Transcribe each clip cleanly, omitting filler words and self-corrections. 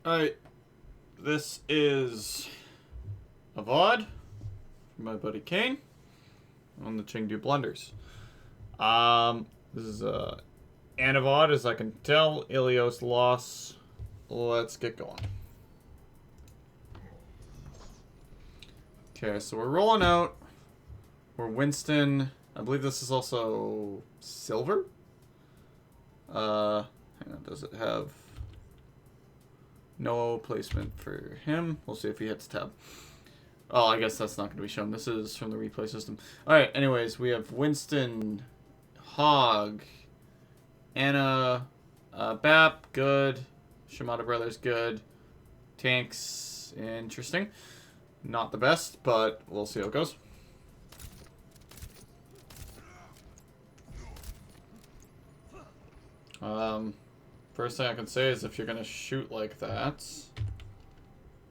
Alright, this is a VOD from my buddy Kane on the Chengdu Blunders. This is a VOD, as I can tell. Ilios loss. Let's get going. Okay, so we're rolling out. We're Winston. I believe this is also silver. Hang on, does it have no placement for him? We'll see if he hits tab. Oh, I guess that's not going to be shown. This is from the replay system. Alright, anyways, we have Winston, Hog, Anna, Bap, good. Shimada Brothers, good. Tanks, interesting. Not the best, but we'll see how it goes. First thing I can say is if you're gonna shoot like that,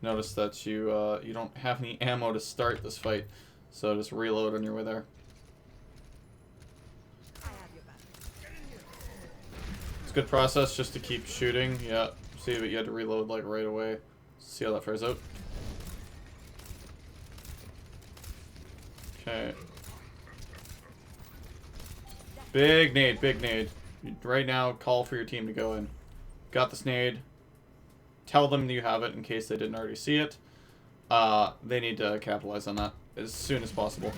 notice that you don't have any ammo to start this fight, so just reload on your way there. It's a good process just to keep shooting. Yeah, see, but you had to reload like right away. See how that fares out. Okay. Big nade, big nade. Right now, call for your team to go in. Got this nade. Tell them you have it in case they didn't already see it. They need to capitalize on that as soon as possible.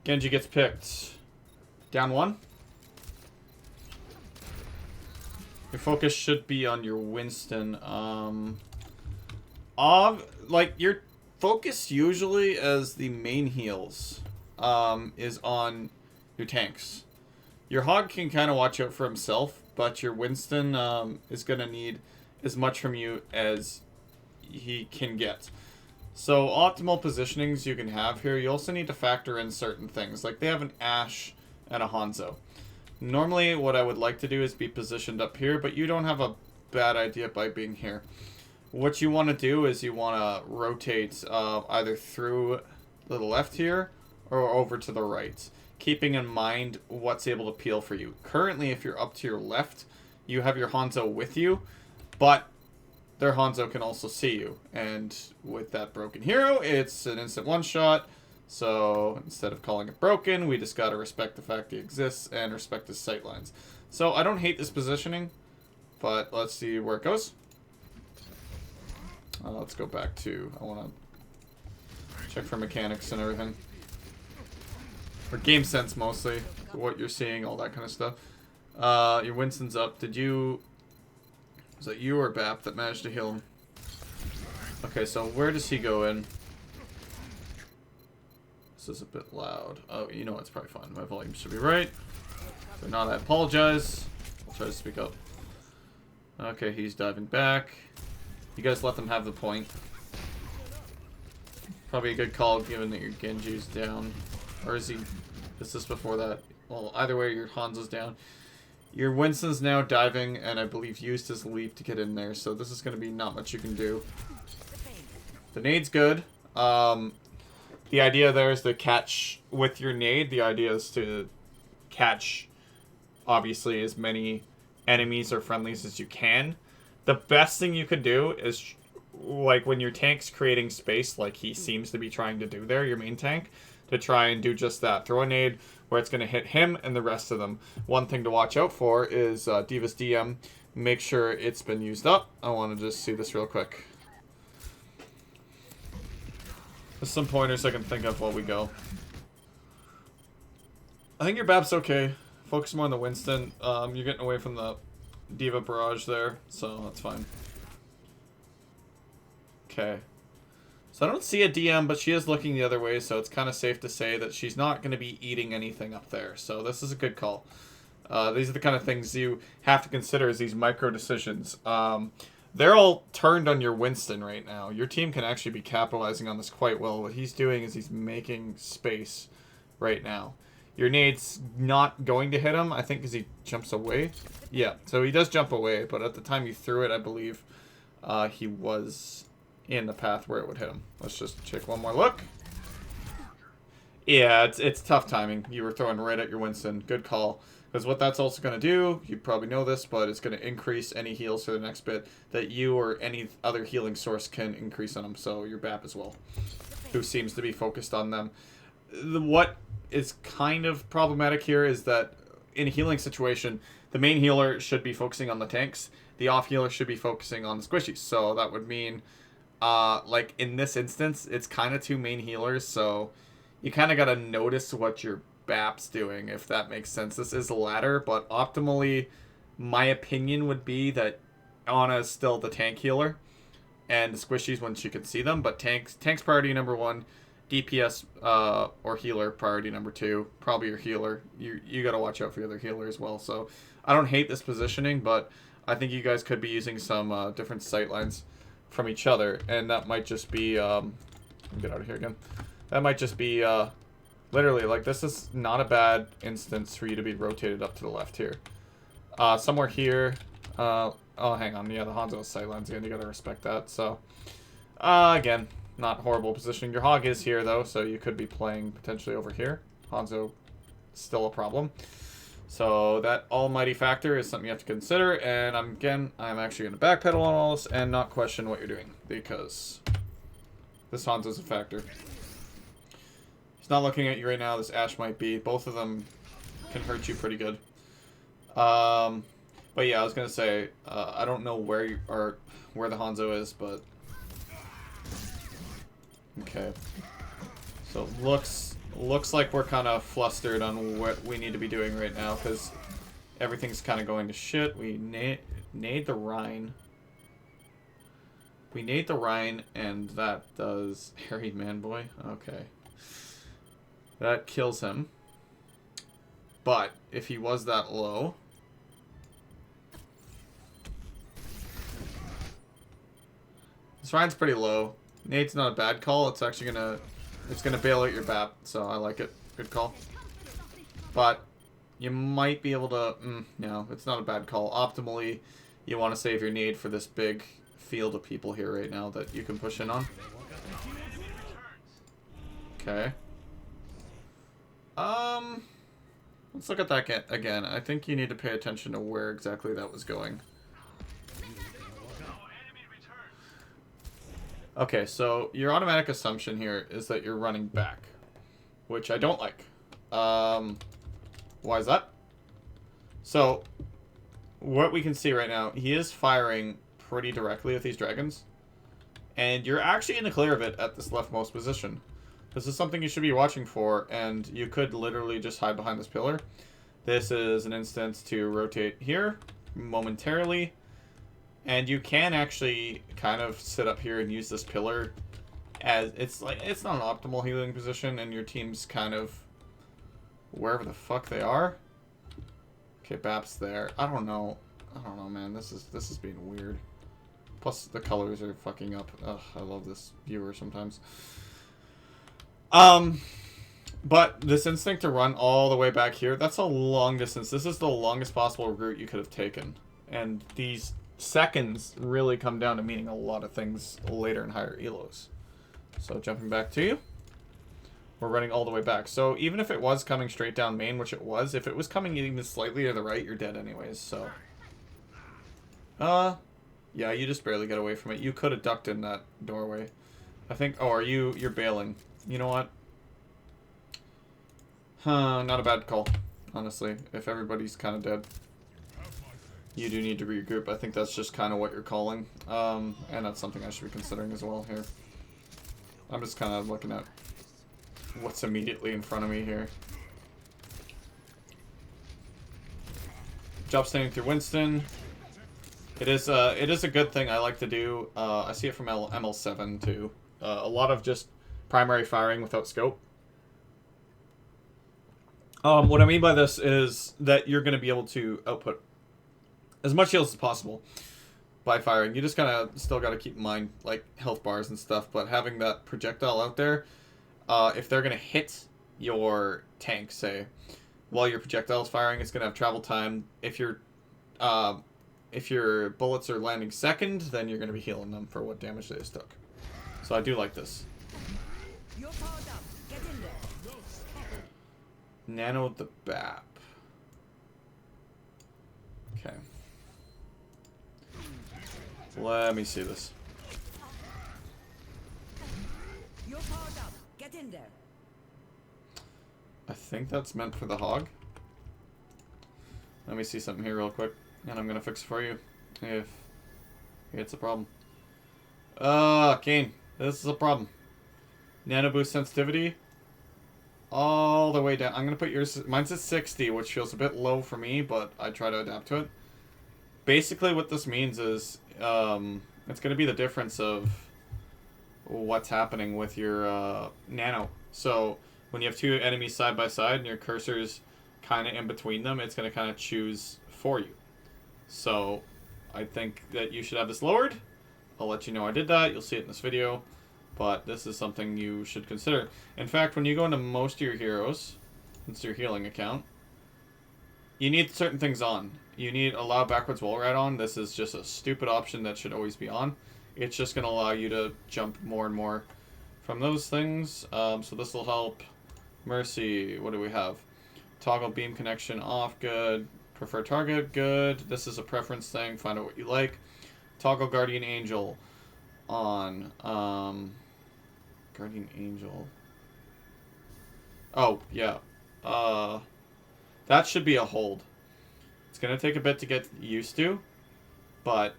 Genji gets picked. Down one. Your focus should be on your Winston. Like, your focus usually as the main heals is on your tanks. Your Hog can kind of watch out for himself, but your Winston is going to need as much from you as he can get. So optimal positionings you can have here, you also need to factor in certain things. Like they have an Ashe and a Hanzo. Normally what I would like to do is be positioned up here, but you don't have a bad idea by being here. What you want to do is you want to rotate either through to the left here or over to the right, keeping in mind what's able to peel for you. Currently, if you're up to your left, you have your Hanzo with you, but their Hanzo can also see you. And with that broken hero, it's an instant one-shot. So instead of calling it broken, we just got to respect the fact he exists and respect his sightlines. So I don't hate this positioning, but let's see where it goes. Let's go back to, I want to check for mechanics and everything. Or game sense mostly, for what you're seeing, all that kind of stuff. Your Winston's up. Did you, was that you or Bap that managed to heal him? Okay, so where does he go in? This is a bit loud. Oh, you know, it's probably fine. My volume should be right. If not, I apologize. I'll try to speak up. Okay, he's diving back. You guys let them have the point. Probably a good call given that your Genji's down. Or is he... Is this before that? Well, either way, your Hanzo's down. Your Winston's now diving, and I believe used his leap to get in there. So this is going to be not much you can do. The nade's good. The idea there is to catch with your nade. The idea is to catch, obviously, as many enemies or friendlies as you can. The best thing you could do is, like, when your tank's creating space, like he seems to be trying to do there, your main tank, to try and do just that. Throw a nade where it's going to hit him and the rest of them. One thing to watch out for is Diva's DM. Make sure it's been used up. I want to just see this real quick. There's some pointers I can think of while we go. I think your Bab's okay. Focus more on the Winston. You're getting away from the Diva barrage there, so that's fine. Okay. So I don't see a DM, but she is looking the other way, so it's kind of safe to say that she's not going to be eating anything up there. So this is a good call. These are the kind of things you have to consider as these micro decisions. They're all turned on your Winston right now. Your team can actually be capitalizing on this quite well. What he's doing is he's making space right now. Your nade's not going to hit him, I think, because he jumps away. Yeah, so he does jump away, but at the time you threw it, I believe he was in the path where it would hit him. Let's just take one more look. Yeah, it's tough timing. You were throwing right at your Winston. Good call. Because what that's also going to do, you probably know this, but it's going to increase any heals for the next bit that you or any other healing source can increase on them. So your BAP as well, who seems to be focused on them. What is kind of problematic here is that in a healing situation, the main healer should be focusing on the tanks. The off healer should be focusing on the squishies. So that would mean, like in this instance, it's kind of two main healers. So you kind of got to notice what your BAP's doing, if that makes sense. This is the latter, but optimally, my opinion would be that Anna's still the tank healer, and the squishies when she can see them. But tanks priority number one, DPS or healer priority number two. Probably your healer. You got to watch out for the other healer as well. So I don't hate this positioning, but I think you guys could be using some different sight lines from each other, and that might just be get out of here again. That might just be literally, like, this is not a bad instance for you to be rotated up to the left here. Somewhere here. Oh, hang on. Yeah, the Hanzo's sightlines again. You gotta respect that. So, again, not horrible positioning. Your Hog is here, though, so you could be playing potentially over here. Hanzo, still a problem. So, that almighty factor is something you have to consider. And, I'm actually going to backpedal on all this and not question what you're doing, because this Hanzo's a factor. He's not looking at you right now. This Ashe might be. Both of them can hurt you pretty good. But yeah, I was gonna say I don't know where where the Hanzo is, but okay. So looks like we're kind of flustered on what we need to be doing right now, because everything's kind of going to shit. We nade the Rhine. We nade the Rhine, and that does Harry Manboy. Okay. That kills him. But if he was that low, this Ryan's pretty low. Nade's not a bad call. It's actually gonna bail out your BAP, so I like it. Good call. But you might be able to. No, it's not a bad call. Optimally, you want to save your Nade for this big field of people here right now that you can push in on. Okay. Let's look at that again. I think you need to pay attention to where exactly that was going. Okay, so your automatic assumption here is that you're running back, which I don't like. Why is that? So, what we can see right now, he is firing pretty directly at these dragons, and you're actually in the clear of it at this leftmost position. This is something you should be watching for, and you could literally just hide behind this pillar. This is an instance to rotate here momentarily, and you can actually kind of sit up here and use this pillar as it's not an optimal healing position, and your team's kind of wherever the fuck they are. Okay, BAP's there. I don't know, man. This is being weird. Plus the colors are fucking up. Ugh, I love this viewer sometimes. But this instinct to run all the way back here, that's a long distance. This is the longest possible route you could have taken. And these seconds really come down to meaning a lot of things later in higher elos. So jumping back to you. We're running all the way back. So even if it was coming straight down main, which it was, if it was coming even slightly to the right, you're dead anyways, so. Yeah, you just barely get away from it. You could have ducked in that doorway. I think, oh, you're bailing. You know what? Not a bad call, honestly. If everybody's kind of dead, you do need to regroup. I think that's just kind of what you're calling. And that's something I should be considering as well here. I'm just kind of looking at what's immediately in front of me here. Job standing through Winston. It is a good thing I like to do. I see it from ML7 too. A lot of just primary firing without scope. What I mean by this is that you're going to be able to output as much heals as possible by firing. You just kind of still got to keep in mind, like, health bars and stuff, but having that projectile out there, if they're going to hit your tank, say, while your projectile's firing, it's going to have travel time. If your bullets are landing second, then you're going to be healing them for what damage they just took. So I do like this. Nano the BAP. Okay. Let me see this. You're powered up. Get in there. I think that's meant for the hog. Let me see something here real quick, and I'm gonna fix it for you if it's a problem. Kane, this is a problem. Nano boost sensitivity all the way down. I'm gonna put yours. Mine's at 60, which feels a bit low for me, but I try to adapt to it. Basically, what this means is it's gonna be the difference of what's happening with your nano. So when you have two enemies side by side and your cursor's kind of in between them, it's going to kind of choose for you. So I think that you should have this lowered. I'll let you know I did that. You'll see it in this video. But this is something you should consider. In fact, when you go into most of your heroes, it's your healing account, you need certain things on. You need allow backwards wall ride on. This is just a stupid option that should always be on. It's just going to allow you to jump more and more from those things. So this will help. Mercy, what do we have? Toggle beam connection off, good. Prefer target, good. This is a preference thing, find out what you like. Toggle guardian angel on. Guardian angel. Oh, yeah. That should be a hold. It's going to take a bit to get used to, but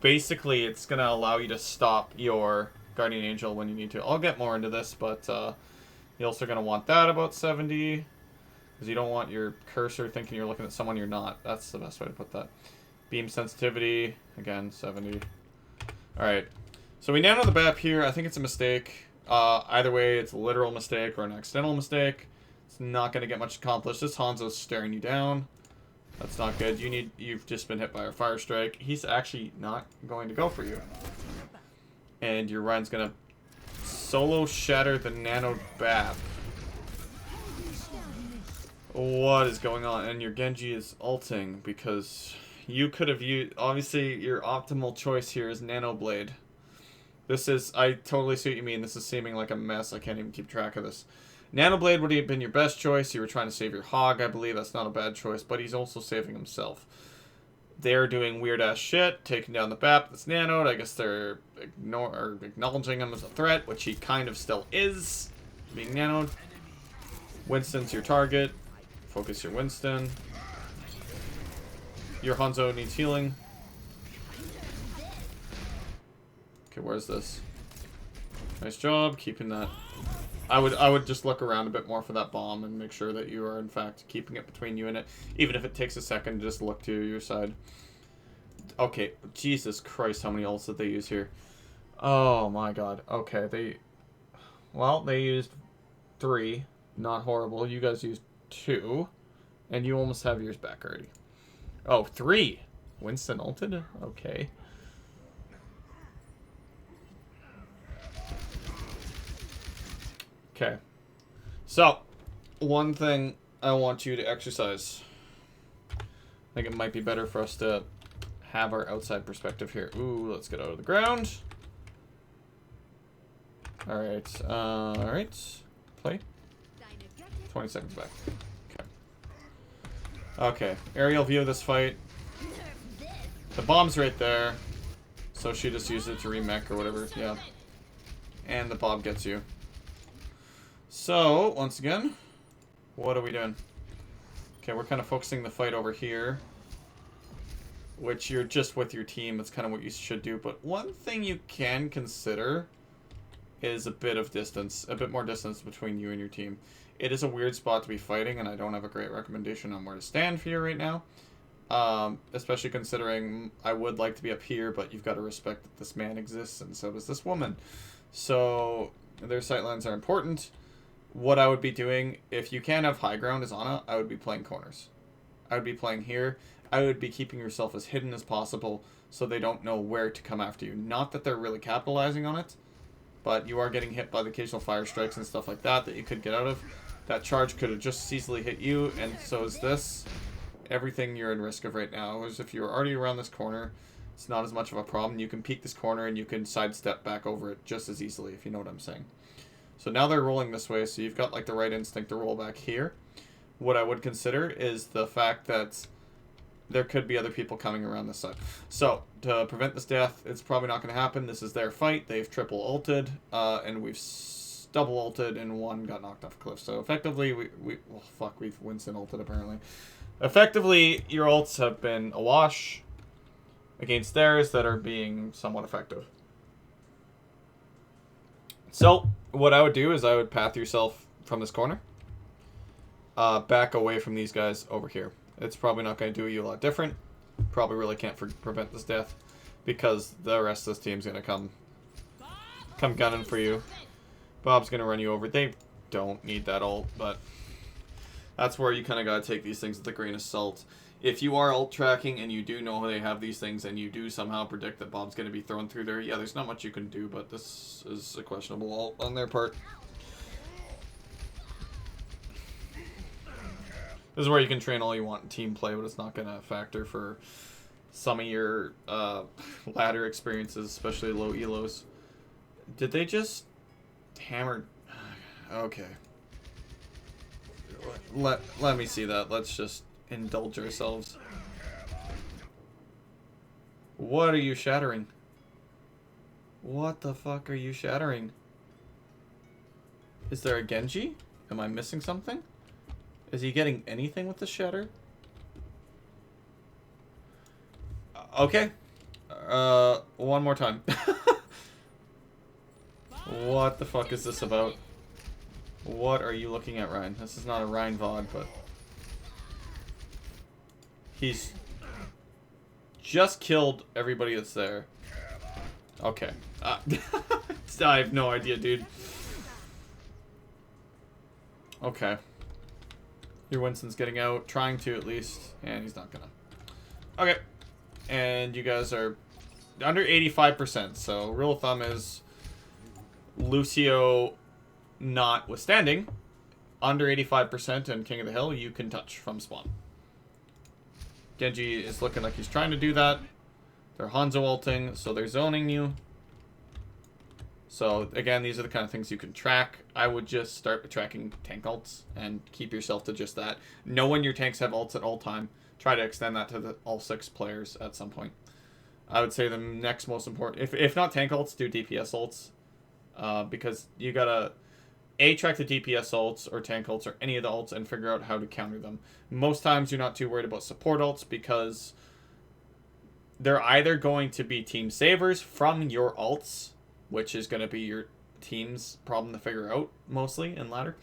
basically it's going to allow you to stop your guardian angel when you need to. I'll get more into this, but you're also going to want that about 70, because you don't want your cursor thinking you're looking at someone you're not. That's the best way to put that. Beam sensitivity, again, 70. Alright, so we nano the BAP here. I think it's a mistake. Either way, it's a literal mistake or an accidental mistake. It's not going to get much accomplished. This Hanzo's staring you down. That's not good. You've just been hit by a fire strike. He's actually not going to go for you. And your run's going to solo shatter the nano BAP. What is going on? And your Genji is ulting because you could have used... Obviously, your optimal choice here is Nano Blade. This is... I totally see what you mean. This is seeming like a mess. I can't even keep track of this. Nano Blade would have been your best choice. You were trying to save your hog, I believe. That's not a bad choice, but he's also saving himself. They're doing weird-ass shit, taking down the BAP that's nanoed. I guess they're acknowledging him as a threat, which he kind of still is, being nanoed. Winston's your target. Focus your Winston. Your Hanzo needs healing. Okay, where's this? Nice job keeping that. I would just look around a bit more for that bomb and make sure that you are in fact keeping it between you and it, even if it takes a second to just look to your side. Okay, Jesus Christ, how many ults did they use here? Oh my God. Okay, they used 3. Not horrible. You guys used 2, and you almost have yours back already. Oh, 3. Winston ulted? Okay. Okay. So, one thing I want you to exercise. I think it might be better for us to have our outside perspective here. Ooh, let's get out of the ground. Alright, alright. Play. 20 seconds back. Okay. Okay, aerial view of this fight. The bomb's right there. So she just used it to remech or whatever, yeah. And the bomb gets you. So, once again, what are we doing? Okay, we're kind of focusing the fight over here. Which you're just with your team, that's kind of what you should do. But one thing you can consider is a bit of distance, a bit more distance between you and your team. It is a weird spot to be fighting, and I don't have a great recommendation on where to stand for you right now. Especially considering I would like to be up here, but you've got to respect that this man exists, and so does this woman. So, their sightlines are important. What I would be doing, if you can't have high ground as Ana, I would be playing corners. I would be playing here. I would be keeping yourself as hidden as possible so they don't know where to come after you. Not that they're really capitalizing on it, but you are getting hit by the occasional fire strikes and stuff like that you could get out of. That charge could have just as easily hit you, and so is this. Everything you're in risk of right now is if you're already around this corner, it's not as much of a problem. You can peek this corner and you can sidestep back over it just as easily, if you know what I'm saying. So now they're rolling this way, so you've got like the right instinct to roll back here. what I would consider is the fact that there could be other people coming around this side. So, to prevent this death, it's probably not going to happen. This is their fight. They've triple ulted, and we've double ulted, and one got knocked off a cliff. So, effectively, well, fuck, we've Winston ulted, apparently. Effectively, your ults have been a wash against theirs that are being somewhat effective. So, what I would do is I would path yourself from this corner, back away from these guys over here. It's probably not going to do you a lot different. Probably really can't prevent this death because the rest of this team's going to come gunning for you. Bob's going to run you over. They don't need that ult, but that's where you kind of got to take these things with a grain of salt. If you are ult tracking and you do know they have these things and you do somehow predict that Bob's going to be thrown through there, yeah, there's not much you can do, but this is a questionable ult on their part. This is where you can train all you want in team play, but it's not going to factor for some of your ladder experiences, especially low elos. Did they just hammer? Okay. Let me see that. Let's just indulge ourselves. What are you shattering? What the fuck are you shattering? Is there a Genji? Am I missing something? Is he getting anything with the shatter? Okay. One more time. What the fuck is this about? What are you looking at, Ryan? This is not a Ryan VOD, but... He's just killed everybody that's there. Okay. I have no idea, dude. Okay. Your Winston's getting out, trying to at least, and he's not gonna. Okay. And you guys are under 85%, so rule of thumb is Lucio notwithstanding, under 85% and King of the Hill, you can touch from spawn. Genji is looking like he's trying to do that. They're Hanzo ulting, so they're zoning you. So, again, these are the kind of things you can track. I would just start tracking tank ults and keep yourself to just that. Know when your tanks have ults at all time. Try to extend that to all 6 players at some point. I would say the next most important... If not tank ults, do DPS ults. Because you gotta... track the DPS ults or tank ults or any of the ults and figure out how to counter them. Most times you're not too worried about support ults because they're either going to be team savers from your ults, which is going to be your team's problem to figure out, mostly, in ladder.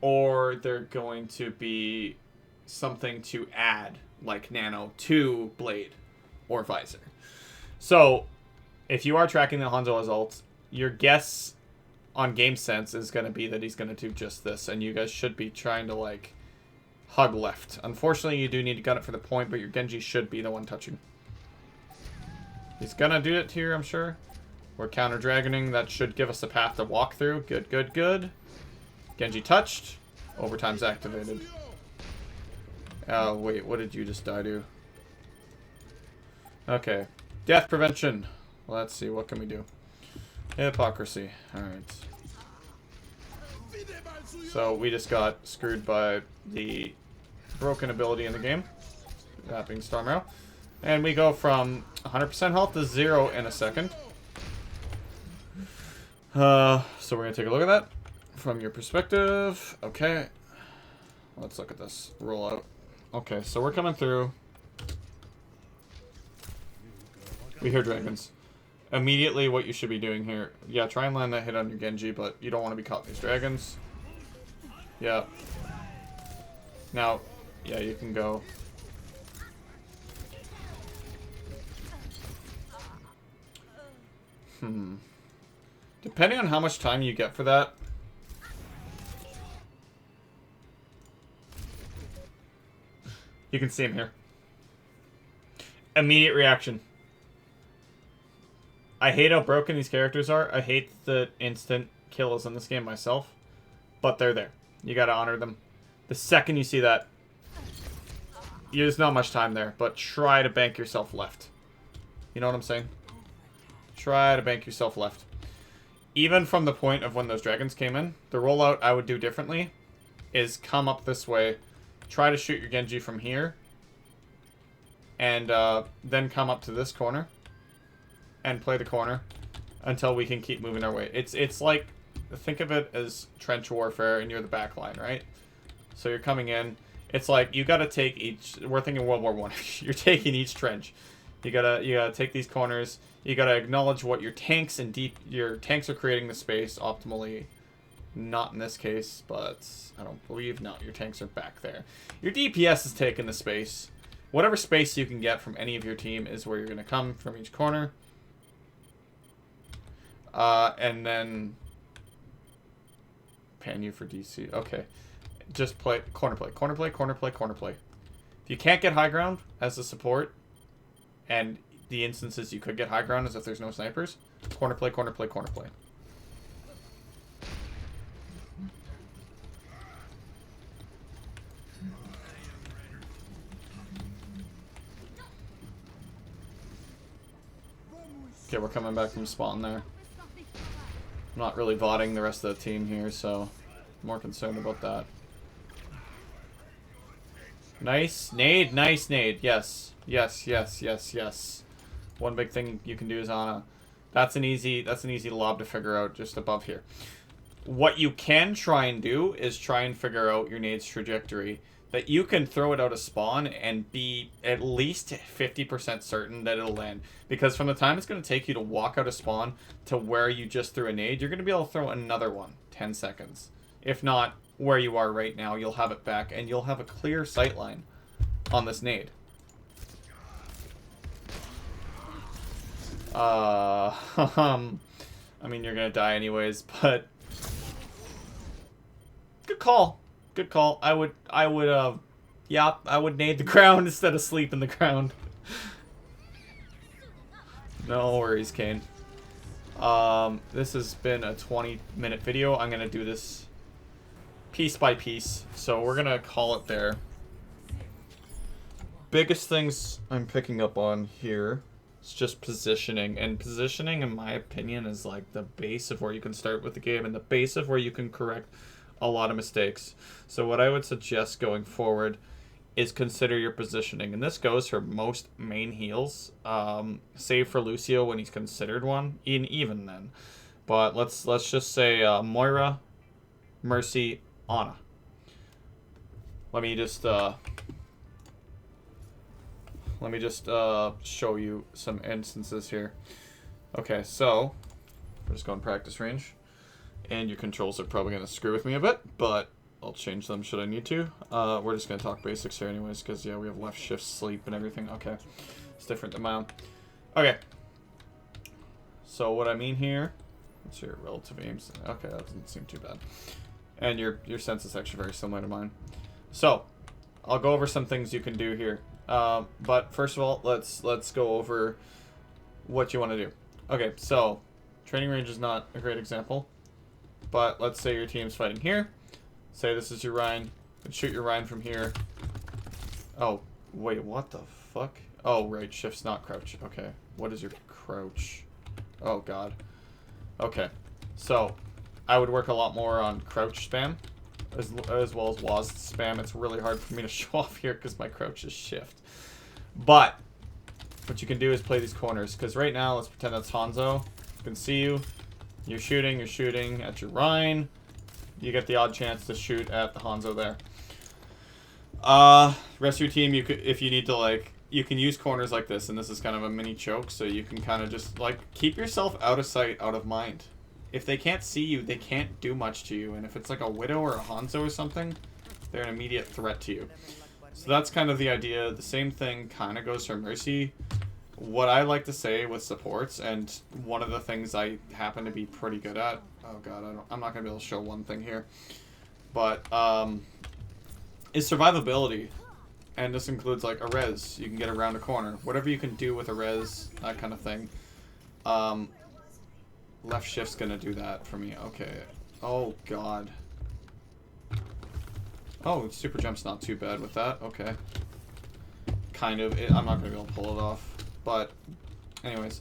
Or they're going to be something to add, like Nano, to Blade or Visor. So, if you are tracking the Hanzo as ult, your guess on game sense is going to be that he's going to do just this, and you guys should be trying to, like, hug left. Unfortunately, you do need to gun it for the point, but your Genji should be the one touching. He's going to do it here, I'm sure. We're counter-dragoning. That should give us a path to walk through. Good, good, good. Genji touched. Overtime's activated. Oh, wait. What did you just die to? Okay. Death prevention. Let's see. What can we do? Hypocrisy. Alright. So, we just got screwed by the broken ability in the game. That being Storm Arrow. And we go from 100% health to 0 in a second. So we're going to take a look at that from your perspective. Okay. Let's look at this rollout. Okay, so we're coming through. We hear dragons. Immediately what you should be doing here. Yeah, try and land that hit on your Genji, but you don't want to be caught in these dragons. Yeah. Now, yeah, you can go. Depending on how much time you get for that. You can see him here. Immediate reaction. I hate how broken these characters are. I hate the instant kills in this game myself. But they're there. You gotta honor them. The second you see that, there's not much time there, but try to bank yourself left. You know what I'm saying? Try to bank yourself left. Even from the point of when those dragons came in, the rollout I would do differently is come up this way, try to shoot your Genji from here. And then come up to this corner. And play the corner. Until we can keep moving our way. It's like, think of it as trench warfare and you're the back line, right? So you're coming in. It's like you gotta take each. We're thinking World War I. You're taking each trench. You gotta take these corners. You gotta acknowledge what your tanks are creating the space optimally. Not in this case, but I don't believe. No, your tanks are back there. Your DPS is taking the space. Whatever space you can get from any of your team is where you're gonna come from each corner. And then pan you for DC. Okay. Just play corner play. Corner play, corner play, corner play. If you can't get high ground as a support, and the instances you could get high ground is if there's no snipers, corner play, corner play, corner play. Okay, we're coming back from spawn there. I'm not really VODing the rest of the team here, so I'm more concerned about that. Nice nade, nice nade. Yes, yes, yes, yes, yes. One big thing you can do is Ana. That's an easy lob to figure out just above here. What you can try and do is try and figure out your nade's trajectory. That you can throw it out of spawn and be at least 50% certain that it'll land. Because from the time it's going to take you to walk out of spawn to where you just threw a nade, you're going to be able to throw another one 10 seconds. If not, where you are right now, you'll have it back and you'll have a clear sight line on this nade. I mean, you're going to die anyways, but good call. Good call. I would nade the ground instead of sleep in the ground. No worries, Kane. This has been a 20-minute video. I'm gonna do this piece by piece, so we're gonna call it there. Biggest things I'm picking up on here is just positioning, and positioning, in my opinion, is like the base of where you can start with the game and the base of where you can correct a lot of mistakes. So what I would suggest going forward is consider your positioning, and this goes for most main heals, save for Lucio when he's considered one, even then. But let's just say Moira, Mercy, Ana. Let me just show you some instances here. Okay, so we're just going practice range. And your controls are probably going to screw with me a bit, but I'll change them should I need to. We're just going to talk basics here anyways, because, yeah, we have left shift, sleep, and everything. Okay. It's different than my own. Okay. So what I mean here, what's your relative aims? Okay, that doesn't seem too bad. And your sense is actually very similar to mine. So, I'll go over some things you can do here. But first of all, let's go over what you want to do. Okay, so, training range is not a great example. But let's say your team's fighting here. Say this is your Rhine. And shoot your Rhine from here. Oh, wait, what the fuck? Oh, right, shift's not crouch. Okay, what is your crouch? Oh, God. Okay, so I would work a lot more on crouch spam. As well as WAS spam. It's really hard for me to show off here because my crouch is shift. But what you can do is play these corners. Because right now, let's pretend that's Hanzo. I can see you. You're shooting at your Rhine. You get the odd chance to shoot at the Hanzo there. Rest of your team, if you need to, like, you can use corners like this, and this is kind of a mini choke, so you can kind of just, like, keep yourself out of sight, out of mind. If they can't see you, they can't do much to you, and if it's like a Widow or a Hanzo or something, they're an immediate threat to you. So that's kind of the idea. The same thing kind of goes for Mercy. What I like to say with supports, and one of the things I happen to be pretty good at, oh god, I'm not going to be able to show one thing here, but is survivability. And this includes like a res, you can get around a corner, whatever you can do with a res, that kind of thing. Left shift's going to do that for me. Okay, oh god. Oh, super jump's not too bad with that, okay. Kind of, I'm not going to be able to pull it off. But, anyways,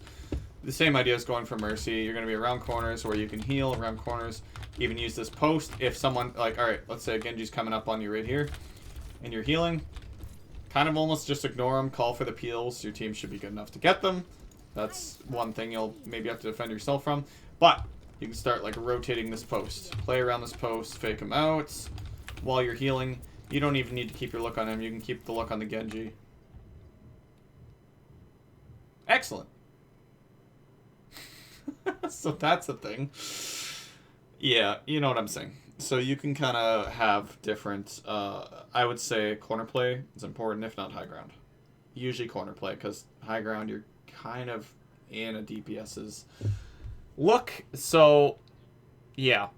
the same idea is going for Mercy. You're going to be around corners where you can heal around corners. Even use this post if someone, like, alright, let's say Genji's coming up on you right here. and you're healing, kind of almost just ignore them, call for the peels. Your team should be good enough to get them. That's one thing you'll maybe have to defend yourself from. But you can start like rotating this post. Play around this post, fake him out while you're healing. You don't even need to keep your look on him. You can keep the look on the Genji. Excellent. So that's a thing. Yeah, you know what I'm saying. So you can kind of have different, I would say corner play is important, if not high ground. Usually corner play, because high ground you're kind of in a DPS's look. So, yeah.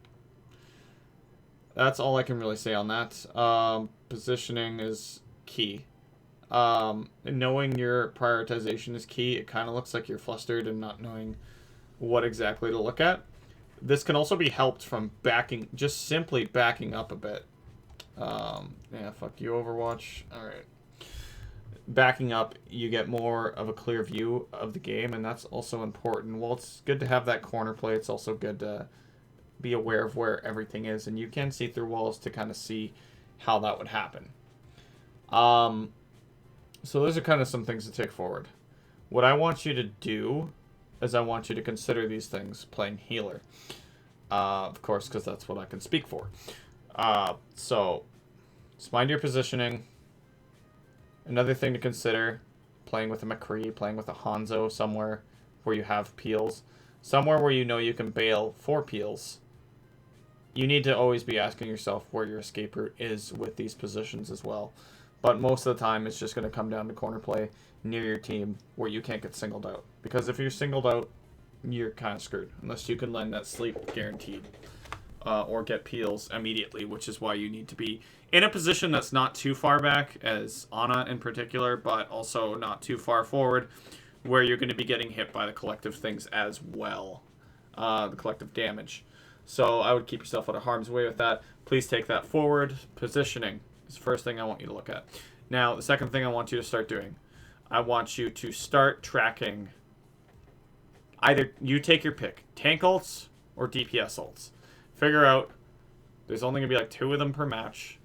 That's all I can really say on that. Positioning is key. Knowing your prioritization is key. It kind of looks like you're flustered and not knowing what exactly to look at. This can also be helped from just simply backing up a bit. Yeah, fuck you, Overwatch. Alright. Backing up, you get more of a clear view of the game, and that's also important. While it's good to have that corner play, it's also good to be aware of where everything is, and you can see through walls to kind of see how that would happen. So those are kind of some things to take forward. What I want you to do is I want you to consider these things playing healer. Of course, because that's what I can speak for. So, just mind your positioning. Another thing to consider, playing with a McCree, playing with a Hanzo somewhere where you have peels. Somewhere where you know you can bail for peels. You need to always be asking yourself where your escape route is with these positions as well. But most of the time, it's just going to come down to corner play near your team where you can't get singled out. Because if you're singled out, you're kind of screwed. Unless you can land that sleep guaranteed. Or get peels immediately, which is why you need to be in a position that's not too far back, as Ana in particular, but also not too far forward, where you're going to be getting hit by the collective things as well. The collective damage. So I would keep yourself out of harm's way with that. Please take that forward. Positioning is the first thing I want you to look at. Now, the second thing I want you to start doing, I want you to start tracking. Either you take your pick, tank ults or DPS ults. Figure out, there's only going to be like 2 of them per match.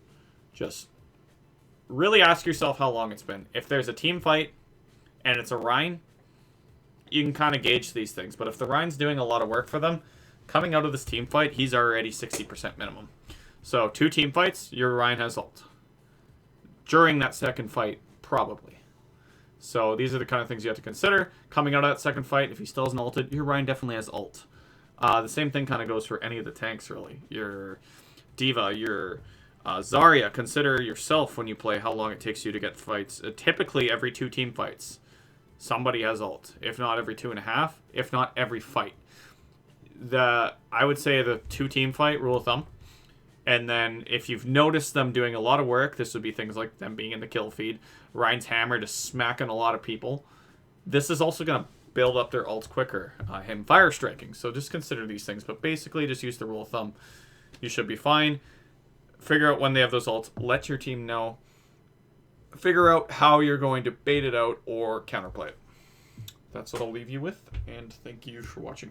Just really ask yourself how long it's been. If there's a team fight and it's a Rhine, you can kind of gauge these things. But if the Rhine's doing a lot of work for them, coming out of this team fight, he's already 60% minimum. So 2 team fights, your Rhine has ult. During that second fight, probably. So these are the kind of things you have to consider. Coming out of that second fight, if he still hasn't ulted, your Rhine definitely has ult. The same thing kind of goes for any of the tanks, really. Your Diva, your Zarya. Consider yourself when you play how long it takes you to get fights. Typically, every 2 team fights, somebody has ult. If not every 2.5, if not every fight. I would say the 2 team fight, rule of thumb. And then if you've noticed them doing a lot of work, this would be things like them being in the kill feed, Ryan's hammer just smacking a lot of people. This is also going to build up their ults quicker. Him fire striking. So just consider these things. But basically, just use the rule of thumb. You should be fine. Figure out when they have those ults. Let your team know. Figure out how you're going to bait it out or counterplay it. That's what I'll leave you with. And thank you for watching.